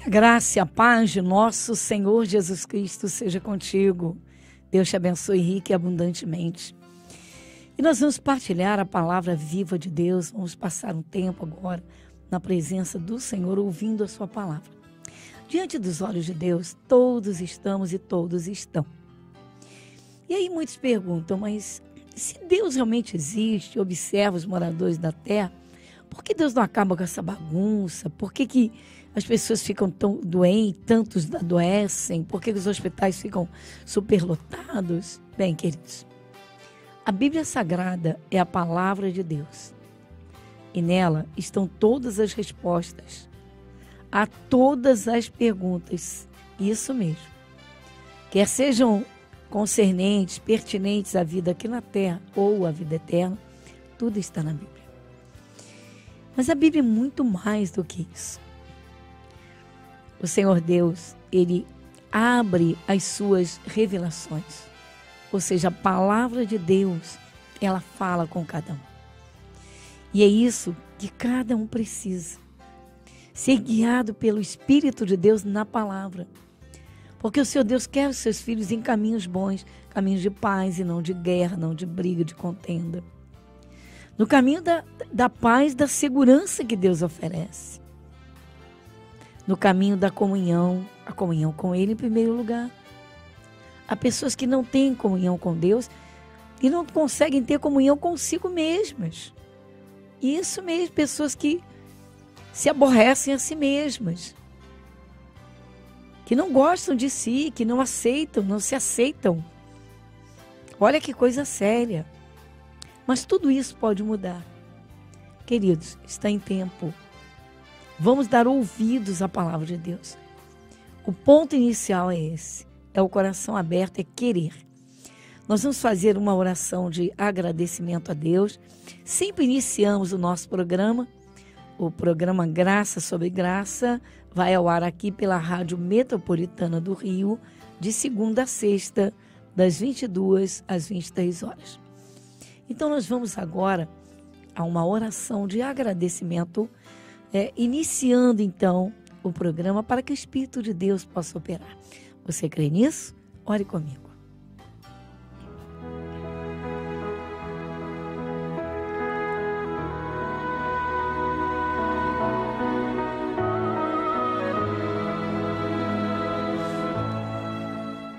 A graça e a paz de nosso Senhor Jesus Cristo seja contigo. Deus te abençoe rica e abundantemente. E nós vamos partilhar a palavra viva de Deus. Vamos passar um tempo agora na presença do Senhor, ouvindo a sua palavra. Diante dos olhos de Deus, todos estamos e todos estão. E aí muitos perguntam, mas se Deus realmente existe, observa os moradores da terra, por que Deus não acaba com essa bagunça? Por que as pessoas ficam tão doentes, tantos adoecem? Por que os hospitais ficam superlotados? Bem, queridos, a Bíblia Sagrada é a palavra de Deus. E nela estão todas as respostas a todas as perguntas. Isso mesmo. Quer sejam concernentes, pertinentes à vida aqui na terra ou à vida eterna, tudo está na Bíblia. Mas a Bíblia é muito mais do que isso. O Senhor Deus, Ele abre as suas revelações. Ou seja, a palavra de Deus, ela fala com cada um. E é isso que cada um precisa. Ser guiado pelo Espírito de Deus na palavra. Porque o Senhor Deus quer os seus filhos em caminhos bons, caminhos de paz e não de guerra, não de briga, de contenda. No caminho da paz, da segurança que Deus oferece. No caminho da comunhão, a comunhão com Ele em primeiro lugar. Há pessoas que não têm comunhão com Deus e não conseguem ter comunhão consigo mesmas. Isso mesmo, pessoas que se aborrecem a si mesmas. Que não gostam de si, que não aceitam, não se aceitam. Olha que coisa séria. Mas tudo isso pode mudar. Queridos, está em tempo. Vamos dar ouvidos à palavra de Deus. O ponto inicial é esse. É o coração aberto, é querer. Nós vamos fazer uma oração de agradecimento a Deus. Sempre iniciamos o nosso programa. O programa Graça sobre Graça vai ao ar aqui pela Rádio Metropolitana do Rio, de segunda a sexta, das 22 às 23 horas. Então nós vamos agora a uma oração de agradecimento, iniciando então o programa para que o Espírito de Deus possa operar. Você crê nisso? Ore comigo.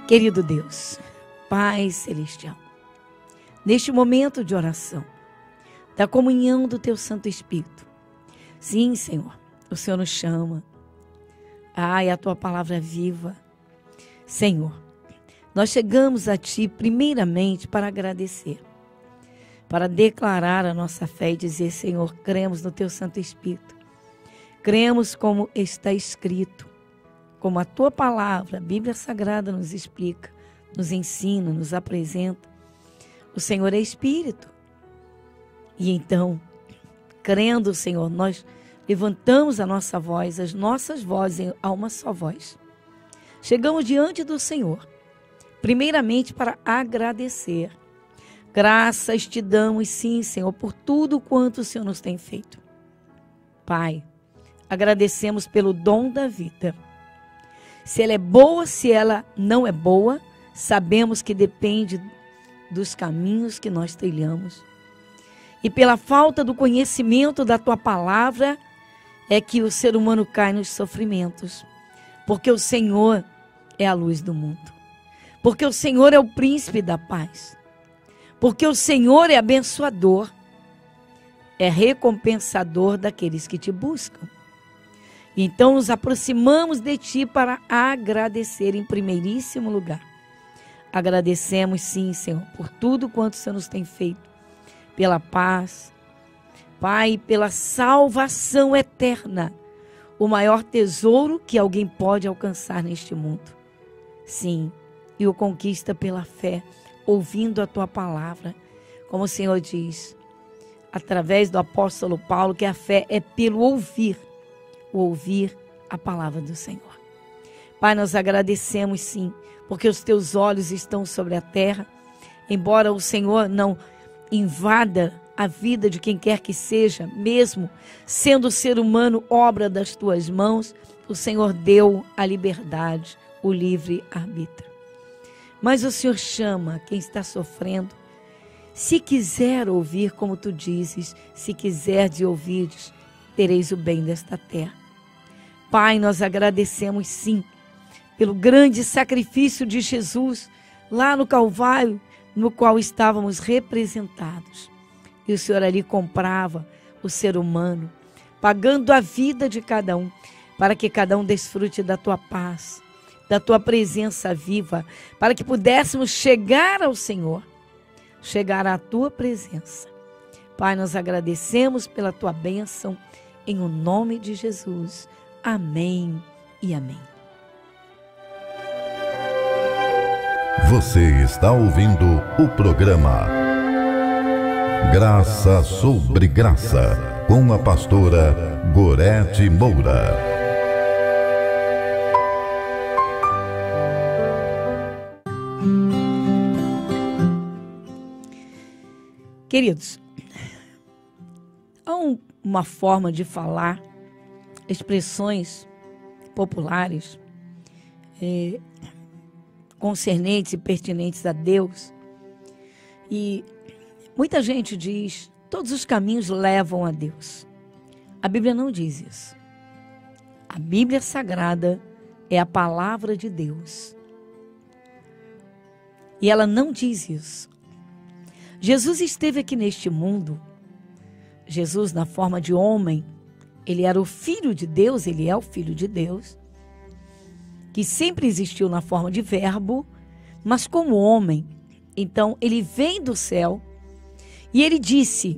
Querido Deus, Pai Celestial, neste momento de oração, da comunhão do Teu Santo Espírito, sim, Senhor, o Senhor nos chama. Ai, a Tua palavra é viva. Senhor, nós chegamos a Ti primeiramente para agradecer, para declarar a nossa fé e dizer, Senhor, cremos no Teu Santo Espírito, cremos como está escrito, como a Tua palavra, a Bíblia Sagrada nos explica, nos ensina, nos apresenta. O Senhor é Espírito. E então, crendo, Senhor, nós levantamos a nossa voz, as nossas vozes a uma só voz. Chegamos diante do Senhor, primeiramente para agradecer. Graças te damos, sim, Senhor, por tudo quanto o Senhor nos tem feito. Pai, agradecemos pelo dom da vida. Se ela é boa, se ela não é boa, sabemos que depende dos caminhos que nós trilhamos. E pela falta do conhecimento da Tua palavra, é que o ser humano cai nos sofrimentos. Porque o Senhor é a luz do mundo. Porque o Senhor é o príncipe da paz. Porque o Senhor é abençoador. É recompensador daqueles que te buscam. Então nos aproximamos de Ti para agradecer em primeiríssimo lugar. Agradecemos sim, Senhor, por tudo quanto o Senhor nos tem feito. Pela paz, Pai, pela salvação eterna. O maior tesouro que alguém pode alcançar neste mundo. Sim, e o conquista pela fé, ouvindo a Tua palavra. Como o Senhor diz, através do apóstolo Paulo, que a fé é pelo ouvir a palavra do Senhor. Pai, nós agradecemos sim, porque os Teus olhos estão sobre a terra, embora o Senhor não invada a vida de quem quer que seja, mesmo sendo o ser humano obra das tuas mãos, o Senhor deu a liberdade, o livre-arbítrio. Mas o Senhor chama quem está sofrendo. Se quiser ouvir, como tu dizes, se quiser de ouvires, tereis o bem desta terra. Pai, nós agradecemos sim, pelo grande sacrifício de Jesus, lá no Calvário, no qual estávamos representados. E o Senhor ali comprava o ser humano, pagando a vida de cada um, para que cada um desfrute da tua paz, da tua presença viva, para que pudéssemos chegar ao Senhor, chegar à tua presença. Pai, nós agradecemos pela tua bênção, em o nome de Jesus. Amém e amém. Você está ouvindo o programa Graça sobre Graça, com a pastora Gorete Moura. Queridos, há uma forma de falar, expressões populares, concernentes e pertinentes a Deus. E muita gente diz, todos os caminhos levam a Deus. A Bíblia não diz isso. A Bíblia Sagrada é a palavra de Deus. E ela não diz isso. Jesus esteve aqui neste mundo. Jesus, na forma de homem, ele era o Filho de Deus, ele é o Filho de Deus, que sempre existiu na forma de verbo, mas como homem. Então, ele vem do céu e ele disse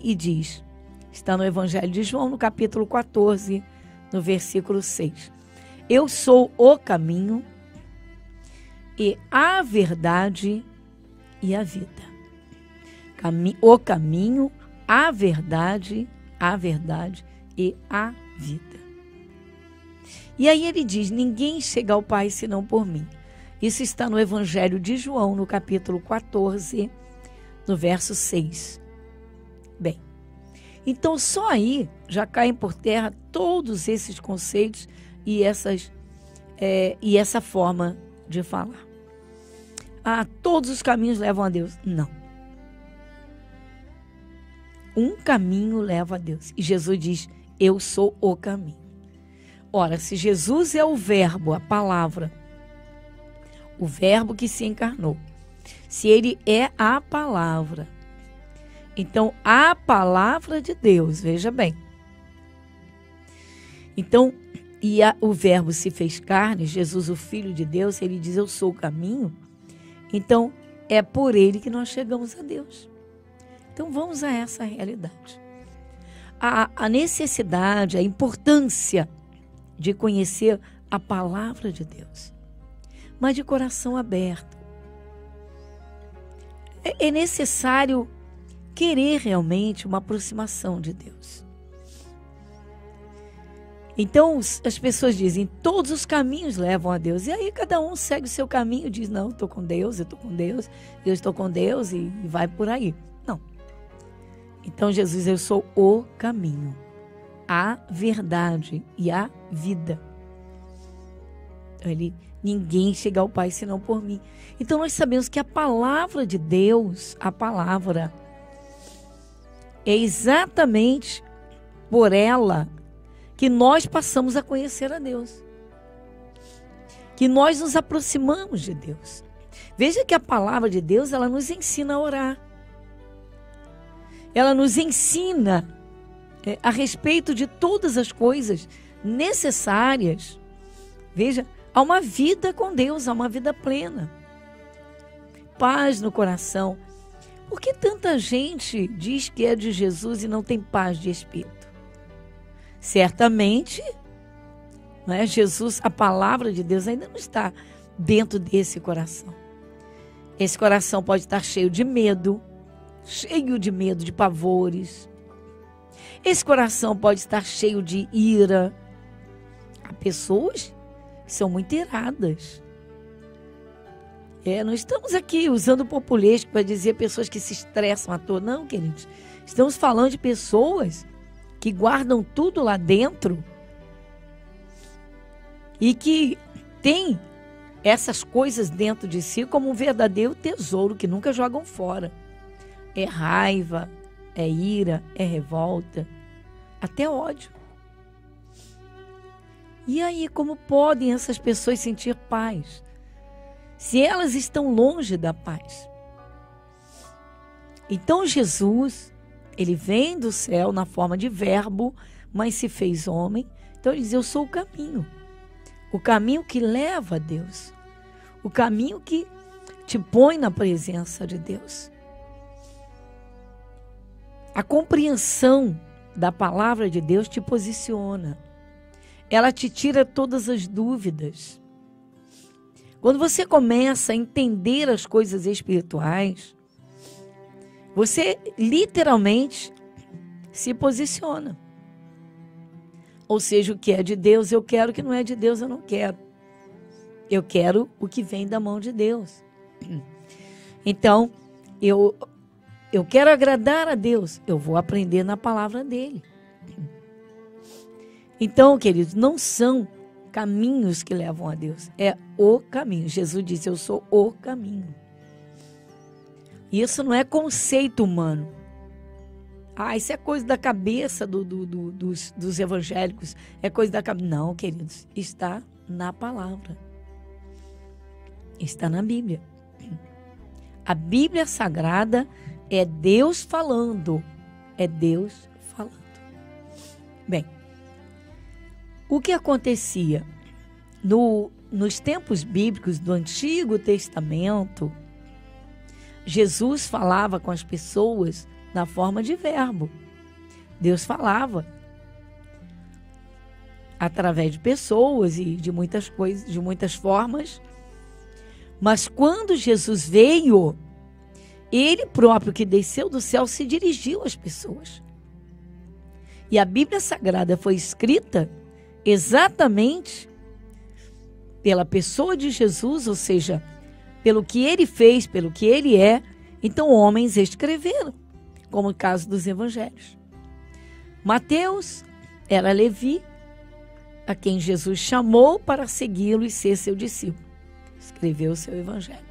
e diz, está no Evangelho de João, no capítulo 14, no versículo 6. Eu sou o caminho e a verdade e a vida. O caminho, a verdade e a vida. E aí ele diz, ninguém chega ao Pai senão por mim. Isso está no Evangelho de João, no capítulo 14, no verso 6. Bem, então só aí já caem por terra todos esses conceitos e essa forma de falar. Todos os caminhos levam a Deus. Não. Um caminho leva a Deus. E Jesus diz, eu sou o caminho. Ora, se Jesus é o verbo, a palavra, o verbo que se encarnou, se ele é a palavra, então a palavra de Deus, veja bem. Então, o verbo se fez carne, Jesus, o Filho de Deus, ele diz, eu sou o caminho. Então, é por ele que nós chegamos a Deus. Então, vamos a essa realidade. A necessidade, a importância de conhecer a palavra de Deus, mas de coração aberto. É necessário querer realmente uma aproximação de Deus. Então, as pessoas dizem, todos os caminhos levam a Deus. E aí cada um segue o seu caminho e diz, não, estou com Deus, eu estou com Deus, eu estou com Deus e vai por aí. Não. Então Jesus, eu sou o caminho, a verdade e a vida. Ninguém chega ao Pai senão por mim. Então nós sabemos que a palavra de Deus, a palavra, é exatamente por ela que nós passamos a conhecer a Deus, que nós nos aproximamos de Deus. Veja que a palavra de Deus, ela nos ensina a orar. Ela nos ensina a respeito de todas as coisas necessárias. Veja, a uma vida com Deus, a uma vida plena. Paz no coração. Por que tanta gente diz que é de Jesus e não tem paz de espírito? Certamente, não é? Jesus, a palavra de Deus ainda não está dentro desse coração. Esse coração pode estar cheio de medo, de pavores. Esse coração pode estar cheio de ira. Há pessoas que são muito iradas. Não estamos aqui usando populesco para dizer pessoas que se estressam à toa. Não, queridos. Estamos falando de pessoas que guardam tudo lá dentro e que têm essas coisas dentro de si como um verdadeiro tesouro que nunca jogam fora. É raiva, é ira, é revolta, até ódio. E aí, como podem essas pessoas sentir paz se elas estão longe da paz? Então Jesus, ele vem do céu na forma de verbo, mas se fez homem. Então ele diz, eu sou o caminho que leva a Deus, o caminho que te põe na presença de Deus. A compreensão da palavra de Deus te posiciona. Ela te tira todas as dúvidas. Quando você começa a entender as coisas espirituais, você literalmente se posiciona. Ou seja, o que é de Deus eu quero, o que não é de Deus eu não quero. Eu quero o que vem da mão de Deus. Então, eu quero agradar a Deus, eu vou aprender na palavra dele. Então, queridos, não são caminhos que levam a Deus, é o caminho. Jesus disse, eu sou o caminho. Isso não é conceito humano. Isso é coisa da cabeça dos evangélicos. É coisa da cabeça. Não, queridos, está na palavra. Está na Bíblia. A Bíblia Sagrada é Deus falando. É Deus falando. Bem, o que acontecia nos tempos bíblicos do Antigo Testamento, Jesus falava com as pessoas na forma de verbo. Deus falava através de pessoas e de muitas coisas, de muitas formas. Mas quando Jesus veio, ele próprio que desceu do céu se dirigiu às pessoas. E a Bíblia Sagrada foi escrita exatamente pela pessoa de Jesus, ou seja, pelo que ele fez, pelo que ele é. Então homens escreveram, como o caso dos evangelhos. Mateus era Levi, a quem Jesus chamou para segui-lo e ser seu discípulo. Escreveu o seu evangelho.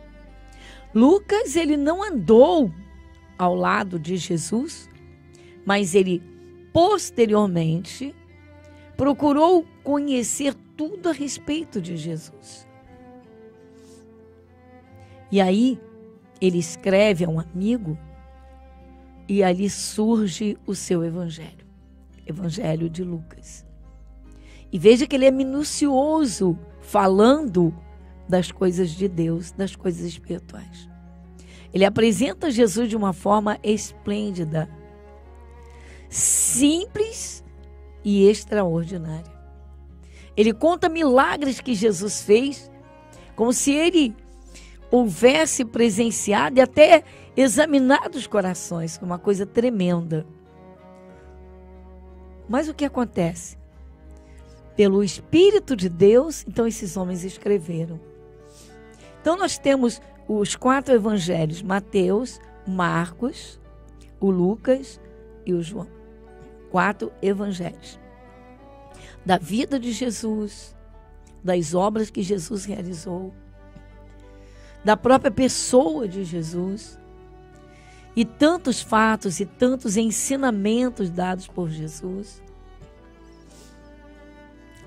Lucas, ele não andou ao lado de Jesus, mas ele posteriormente procurou conhecer tudo a respeito de Jesus. E aí, ele escreve a um amigo e ali surge o seu evangelho, Evangelho de Lucas. E veja que ele é minucioso falando das coisas de Deus, das coisas espirituais. Ele apresenta Jesus de uma forma esplêndida, simples e extraordinária. Ele conta milagres que Jesus fez, como se ele houvesse presenciado e até examinado os corações, uma coisa tremenda. Mas o que acontece? Pelo Espírito de Deus, então esses homens escreveram. Então nós temos os 4 evangelhos, Mateus, Marcos, o Lucas e o João. 4 evangelhos. Da vida de Jesus, das obras que Jesus realizou, da própria pessoa de Jesus e tantos fatos e tantos ensinamentos dados por Jesus.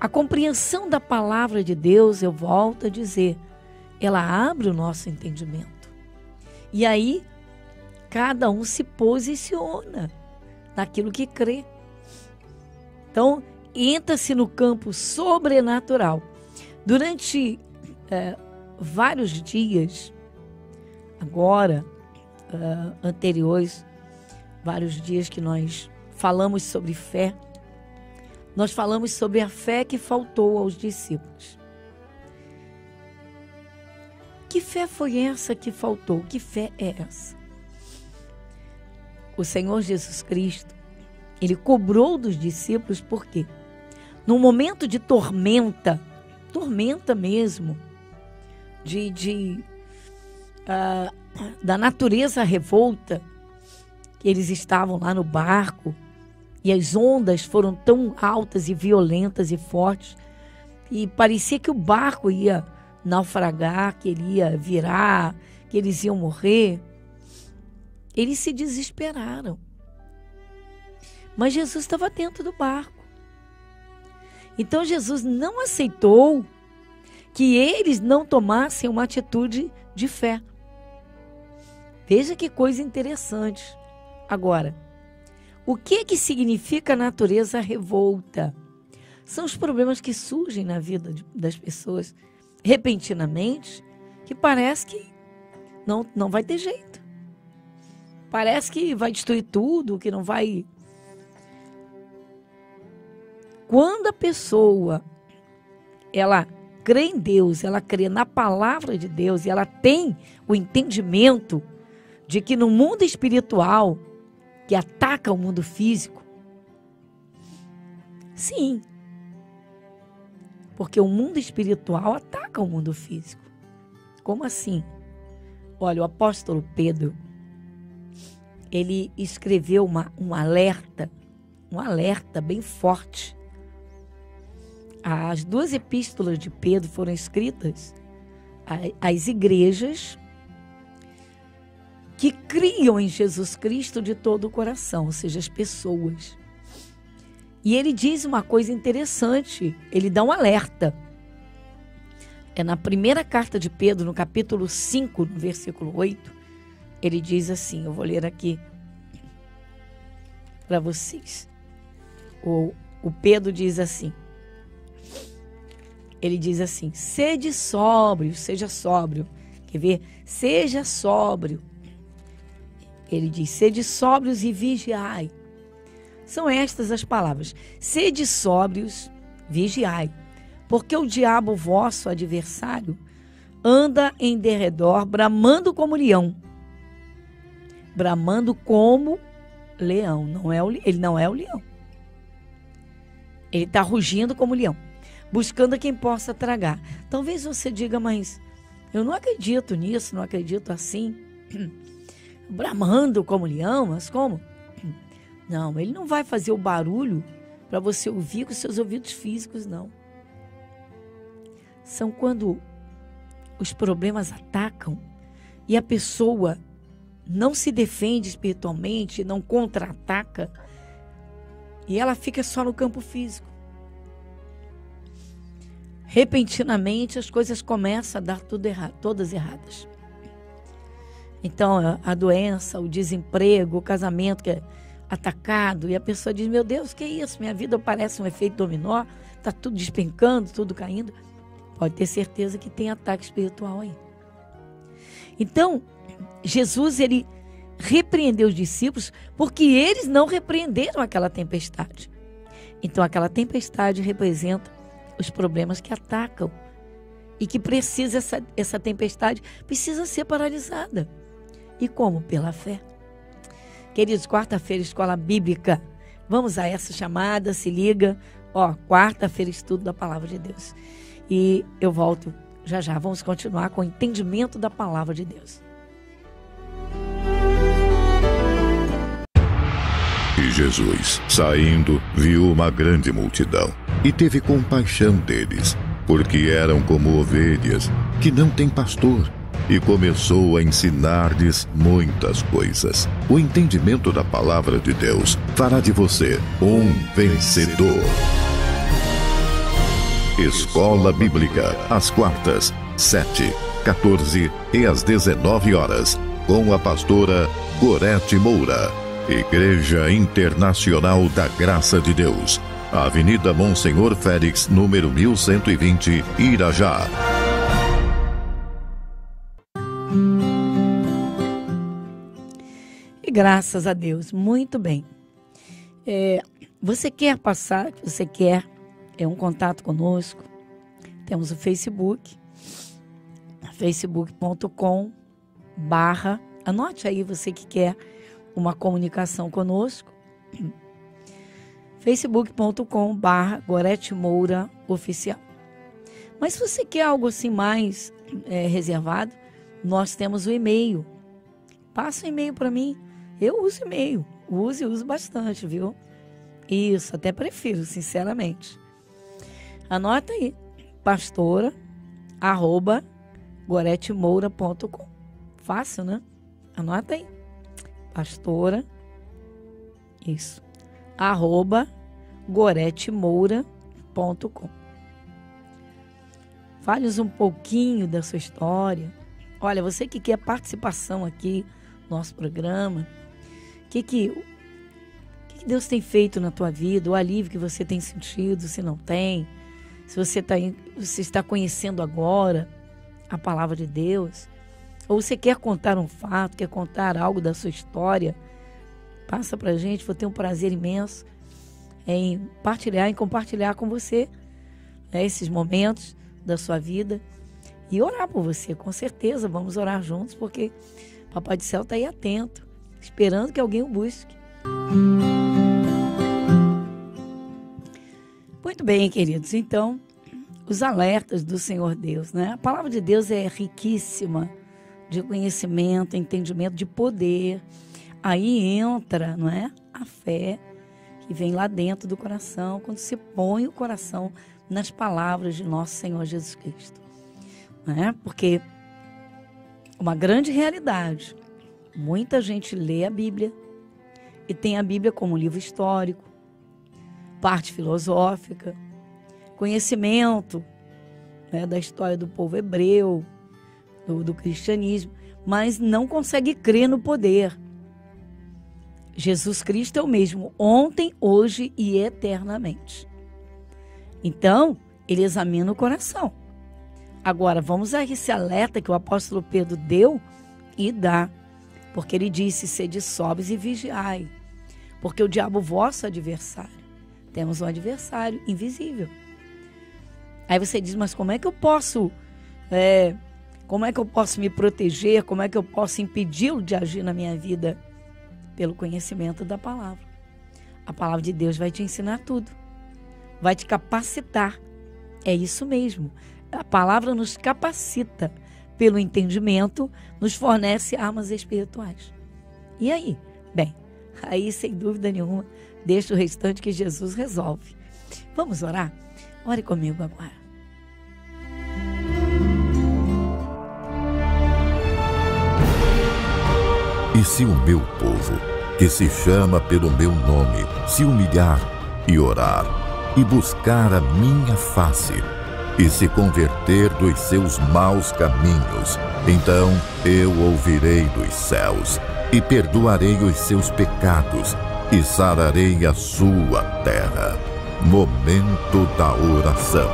A compreensão da palavra de Deus, eu volto a dizer, ela abre o nosso entendimento. E aí, cada um se posiciona naquilo que crê. Então, entra-se no campo sobrenatural. Durante vários dias, agora, anteriores, vários dias que nós falamos sobre fé, nós falamos sobre a fé que faltou aos discípulos. Que fé foi essa que faltou? Que fé é essa? O Senhor Jesus Cristo, ele cobrou dos discípulos, por quê? Num momento de tormenta mesmo, de da natureza revolta, que eles estavam lá no barco e as ondas foram tão altas e violentas e fortes e parecia que o barco ia naufragar, que ele ia virar, que eles iam morrer. Eles se desesperaram. Mas Jesus estava dentro do barco. Então Jesus não aceitou que eles não tomassem uma atitude de fé. Veja que coisa interessante. Agora, o que significa natureza revolta? São os problemas que surgem na vida das pessoas repentinamente, que parece que não vai ter jeito. Parece que vai destruir tudo, que não vai... Quando a pessoa, ela crê em Deus, ela crê na palavra de Deus e ela tem o entendimento de que no mundo espiritual, que ataca o mundo físico, sim, porque o mundo espiritual ataca o mundo físico. Como assim? Olha, o apóstolo Pedro, ele escreveu um alerta bem forte. As 2 epístolas de Pedro foram escritas às igrejas que criam em Jesus Cristo de todo o coração, ou seja, as pessoas. E ele diz uma coisa interessante, ele dá um alerta. É na primeira carta de Pedro, no capítulo 5, no versículo 8, ele diz assim, eu vou ler aqui para vocês. O Pedro diz assim, ele diz assim, sede sóbrio, seja sóbrio. Quer ver? Seja sóbrio. Ele diz, sede sóbrios e vigiai. São estas as palavras. Sede sóbrios, vigiai. Porque o diabo, vosso adversário, anda em derredor, bramando como leão. Bramando como leão. Ele não é o leão. Ele está rugindo como leão, buscando a quem possa tragar. Talvez você diga, mas eu não acredito nisso, não acredito assim. Bramando como leão, mas como? Não, ele não vai fazer o barulho para você ouvir com seus ouvidos físicos, não. São quando os problemas atacam e a pessoa não se defende espiritualmente, não contra-ataca, e ela fica só no campo físico. Repentinamente as coisas começam a dar tudo errado, todas erradas. Então a doença, o desemprego, o casamento que é atacado, e a pessoa diz, meu Deus, que é isso? Minha vida parece um efeito dominó, está tudo despencando, tudo caindo. Pode ter certeza que tem ataque espiritual aí. Então, Jesus, ele repreendeu os discípulos porque eles não repreenderam aquela tempestade. Então, aquela tempestade representa os problemas que atacam e que precisa, essa tempestade precisa ser paralisada. E como? Pela fé. Queridos, quarta-feira, Escola Bíblica. Vamos a essa chamada, se liga. Quarta-feira, estudo da Palavra de Deus. E eu volto já já. Vamos continuar com o entendimento da Palavra de Deus. E Jesus, saindo, viu uma grande multidão e teve compaixão deles, porque eram como ovelhas que não têm pastor, e começou a ensinar-lhes muitas coisas. O entendimento da palavra de Deus fará de você um vencedor. Escola Bíblica, às quartas, 7, 14 e às 19 horas, com a pastora Gorete Moura. Igreja Internacional da Graça de Deus, Avenida Monsenhor Félix, número 1120, Irajá. E graças a Deus, muito bem. Você quer passar, você quer um contato conosco? Temos o Facebook, facebook.com/, anote aí você que quer uma comunicação conosco, facebook.com/Gorete Moura Oficial. Mas se você quer algo assim mais reservado, nós temos o e-mail. Passa o e-mail para mim. Eu uso e-mail. Uso bastante, viu? Isso, até prefiro, sinceramente. Anota aí. pastora@goretemoura.com. Fácil, né? Anota aí. Pastora. Isso. @goretemoura.com. Fale-nos um pouquinho da sua história. Olha, você que quer participação aqui no nosso programa, o que Deus tem feito na tua vida, o alívio que você tem sentido, se não tem, se você está conhecendo agora a palavra de Deus, ou você quer contar um fato, quer contar algo da sua história, passa pra gente, vou ter um prazer imenso em compartilhar com você, né, esses momentos da sua vida e orar por você, com certeza, vamos orar juntos, porque Papai do Céu está aí atento, esperando que alguém o busque. Muito bem, queridos, então, os alertas do Senhor Deus, né? A palavra de Deus é riquíssima de conhecimento, entendimento, de poder. Aí entra, não é? A fé que vem lá dentro do coração, quando se põe o coração nas palavras de nosso Senhor Jesus Cristo. Não é? Porque uma grande realidade, muita gente lê a Bíblia e tem a Bíblia como livro histórico, parte filosófica, conhecimento, né, da história do povo hebreu, do cristianismo, mas não consegue crer no poder. Jesus Cristo é o mesmo ontem, hoje e eternamente. Então, ele examina o coração. Agora, vamos a esse alerta que o apóstolo Pedro deu e dá. Porque ele disse, sede sóbrios e vigiai. Porque o diabo, vosso adversário. Temos um adversário invisível. Aí você diz, mas como é que eu posso me proteger? Como é que eu posso impedi-lo de agir na minha vida? Pelo conhecimento da palavra. A palavra de Deus vai te ensinar tudo. Vai te capacitar. É isso mesmo. A palavra nos capacita pelo entendimento, nos fornece armas espirituais. E aí? Bem, aí sem dúvida nenhuma, deixa o restante que Jesus resolve. Vamos orar? Ore comigo agora. E se o meu povo, que se chama pelo meu nome, se humilhar e orar, e buscar a minha face, e se converter dos seus maus caminhos, então eu ouvirei dos céus, e perdoarei os seus pecados, e sararei a sua terra. Momento da oração.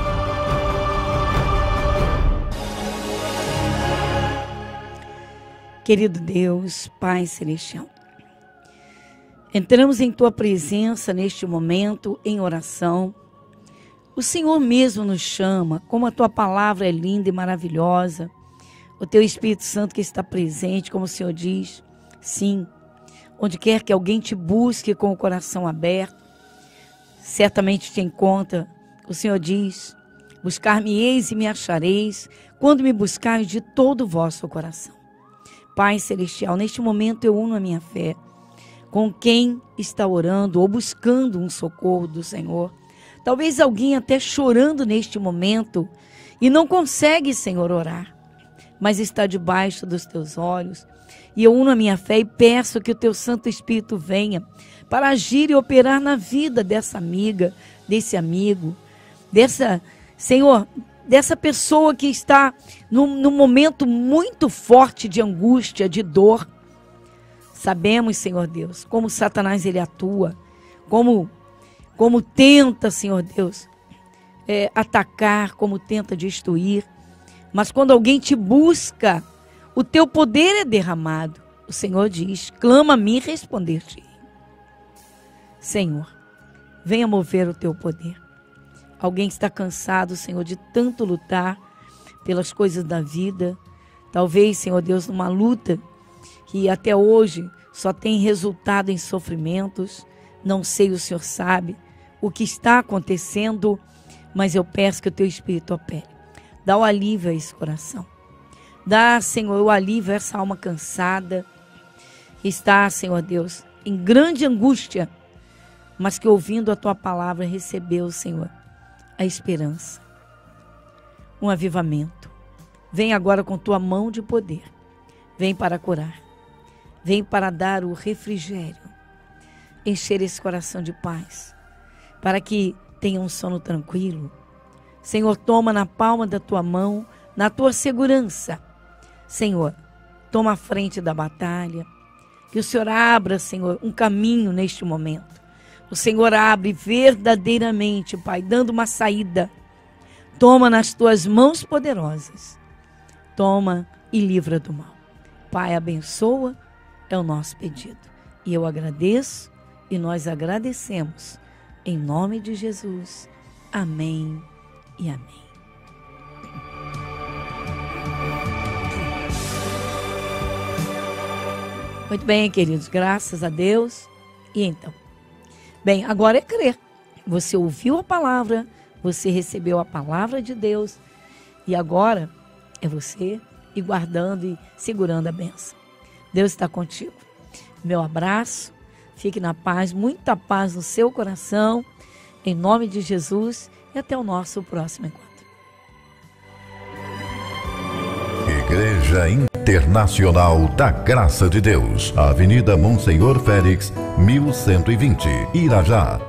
Querido Deus, Pai Celestial, entramos em Tua presença neste momento em oração. O Senhor mesmo nos chama, como a Tua palavra é linda e maravilhosa. O Teu Espírito Santo que está presente, como o Senhor diz, sim, onde quer que alguém te busque com o coração aberto, certamente te encontra. O Senhor diz, buscar-me-eis e me achareis, quando me buscares de todo o vosso coração. Pai Celestial, neste momento eu uno a minha fé com quem está orando ou buscando um socorro do Senhor. Talvez alguém até chorando neste momento e não consegue, Senhor, orar, mas está debaixo dos teus olhos. E eu uno a minha fé e peço que o teu Santo Espírito venha para agir e operar na vida dessa amiga, desse amigo, Senhor, dessa pessoa que está num momento muito forte de angústia, de dor. Sabemos, Senhor Deus, como Satanás ele atua, como tenta, Senhor Deus, atacar, como tenta destruir. Mas quando alguém te busca, o teu poder é derramado. O Senhor diz, clama a mim e responder-te. Senhor, venha mover o teu poder. Alguém está cansado, Senhor, de tanto lutar pelas coisas da vida. Talvez, Senhor Deus, numa luta que até hoje só tem resultado em sofrimentos. Não sei, o Senhor sabe o que está acontecendo, mas eu peço que o teu Espírito opere. Dá o alívio a esse coração. Dá, Senhor, o alívio a essa alma cansada. Está, Senhor Deus, em grande angústia, mas que ouvindo a tua palavra recebeu, Senhor, a esperança, um avivamento. Vem agora com tua mão de poder. Vem para curar. Vem para dar o refrigério. Encher esse coração de paz, para que tenha um sono tranquilo. Senhor, toma na palma da tua mão, na tua segurança. Senhor, toma a frente da batalha. Que o Senhor abra, Senhor, um caminho neste momento. O Senhor abre verdadeiramente, Pai, dando uma saída. Toma nas tuas mãos poderosas. Toma e livra do mal. Pai, abençoa, é o nosso pedido. E eu agradeço e nós agradecemos. Em nome de Jesus. Amém e amém. Muito bem, queridos, graças a Deus. E então? Bem, agora é crer. Você ouviu a palavra, você recebeu a palavra de Deus. E agora é você ir guardando e segurando a bênção. Deus está contigo. Meu abraço, fique na paz, muita paz no seu coração. Em nome de Jesus e até o nosso próximo encontro. Igreja Internacional da Graça de Deus, Avenida Monsenhor Félix, 1120, Irajá.